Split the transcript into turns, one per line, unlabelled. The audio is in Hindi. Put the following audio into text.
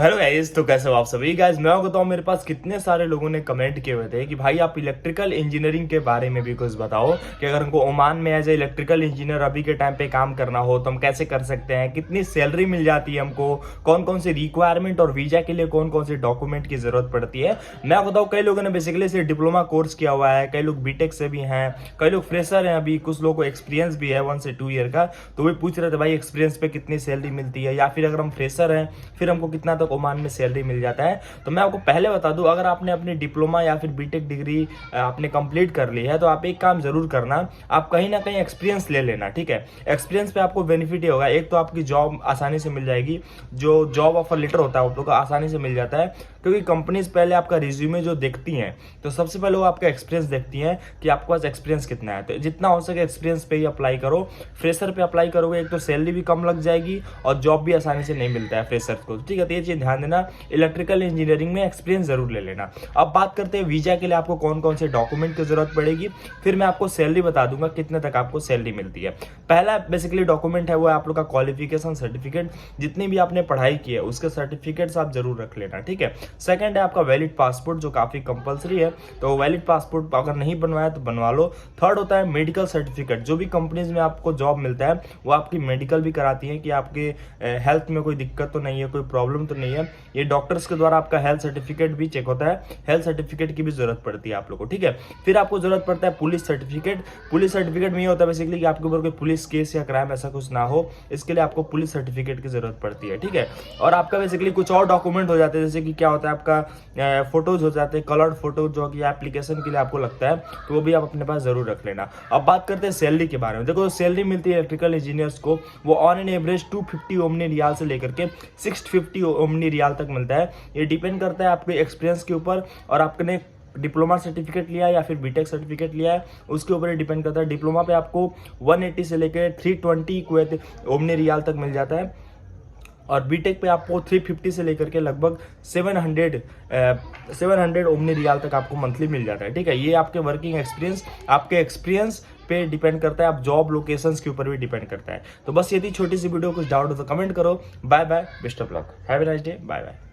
हेलो गाइस, तो कैसे हो आप सभी गाइस। मैं आपको बताऊं, मेरे पास कितने सारे लोगों ने कमेंट किए हुए थे कि भाई आप इलेक्ट्रिकल इंजीनियरिंग के बारे में भी कुछ बताओ कि अगर हमको ओमान में एज ए इलेक्ट्रिकल इंजीनियर अभी के टाइम पे काम करना हो तो हम कैसे कर सकते हैं, कितनी सैलरी मिल जाती है हमको, कौन कौन सी रिक्वायरमेंट और वीजा के लिए कौन कौन से डॉक्यूमेंट की जरूरत पड़ती है। मैं आपको बताऊँ, कई लोगों ने बेसिकली से डिप्लोमा कोर्स किया हुआ है, कई लोग बीटेक से भी हैं, कई लोग फ्रेशर हैं, अभी कुछ लोगों को एक्सपीरियंस भी है 1 से 2 ईयर का। तो वो पूछ रहे थे भाई एक्सपीरियंस पे कितनी सैलरी मिलती है, या फिर अगर हम फ्रेशर हैं फिर हमको कितना तक ओमान में सैलरी मिल जाता है। तो मैं आपको पहले बता दूं, अगर आपने अपनी डिप्लोमा या फिर बीटेक डिग्री आपने कंप्लीट कर ली है तो आप एक काम जरूर करना, आप कहीं ना कहीं एक्सपीरियंस ले लेना। ठीक है, एक्सपीरियंस पे आपको बेनिफिट ये होगा, एक तो आपकी जॉब आसानी से मिल जाएगी, जो जॉब ऑफर लेटर होता है वो तो आसानी से मिल जाता है, क्योंकि कंपनीज पहले आपका रिज्यूमे जो देखती हैं तो सबसे पहले वो आपका एक्सपीरियंस देखती हैं कि आपके पास एक्सपीरियंस कितना है। तो जितना हो सके एक्सपीरियंस पे ही अप्लाई करो। फ्रेशर पे अप्लाई करोगे एक तो सैलरी भी कम लग जाएगी और जॉब भी आसानी से नहीं मिलता है फ्रेशर को। ठीक है, तो ये चीज ध्यान देना, इलेक्ट्रिकल इंजीनियरिंग में एक्सपीरियंस जरूर ले लेना। अब बात करते हैं वीजा के लिए आपको कौन कौन से डॉक्यूमेंट की जरूरत पड़ेगी, फिर मैं आपको सैलरी बता दूंगा कितने तक आपको सैलरी मिलती है। पहला बेसिकली डॉक्यूमेंट है वो आप लोग का क्वालिफिकेशन सर्टिफिकेट, जितनी भी आपने पढ़ाई की है उसके सर्टिफिकेट्स आप जरूर रख लेना। ठीक है, सेकंड है आपका वैलिड पासपोर्ट, जो काफी कंपलसरी है, तो वैलिड पासपोर्ट अगर नहीं बनवाया तो बनवा लो। थर्ड होता है मेडिकल सर्टिफिकेट, जो भी कंपनीज में आपको जॉब मिलता है वो आपकी मेडिकल भी कराती है कि आपके हेल्थ में कोई दिक्कत तो नहीं है, कोई प्रॉब्लम तो नहीं है। ये डॉक्टर्स के द्वारा आपका हेल्थ सर्टिफिकेट भी चेक होता है, हेल्थ सर्टिफिकेट की भी जरूरत पड़ती है आप लोग को। ठीक है, फिर आपको जरूरत पड़ता है पुलिस सर्टिफिकेट। पुलिस सर्टिफिकेट में ये होता है बेसिकली कि आपके ऊपर कोई पुलिस केस या क्राइम ऐसा कुछ ना हो, इसके लिए आपको पुलिस सर्टिफिकेट की जरूरत पड़ती है। ठीक है, और आपका बेसिकली कुछ और डॉक्यूमेंट हो जाते हैं, जैसे कि क्या होता है आपका फोटोज हो जाते हैं, कलर्ड फोटो जो कि एप्लीकेशन के लिए आपको लगता है, तो वो भी आप अपने पास जरूर रख लेना। अब बात करते हैं सैलरी के बारे में। देखो, सैलरी मिलती है इलेक्ट्रिकल इंजीनियर्स को वो on an average 250 Omani rial से लेकर के 650 ओमनी रियाल तक मिलता है। ये डिपेंड करता है आपके एक्सपीरियंस के ऊपर और आपने डिप्लोमा सर्टिफिकेट लिया या फिर बीटेक सर्टिफिकेट लिया है उसके ऊपर डिपेंड करता है। डिप्लोमा पे आपको 180 से लेकर 320 कुवैत ओमनी रियाल तक मिल जाता है, और बीटेक पे आपको 350 से लेकर के लगभग 700 ओमनी रियाल तक आपको मंथली मिल जाता है। ठीक है, ये आपके वर्किंग एक्सपीरियंस, आपके एक्सपीरियंस पे डिपेंड करता है, आप जॉब लोकेशंस के ऊपर भी डिपेंड करता है। तो बस ये थी छोटी सी वीडियो, कुछ डाउट हो तो कमेंट करो। Bye bye, best of luck, have a nice day, bye bye.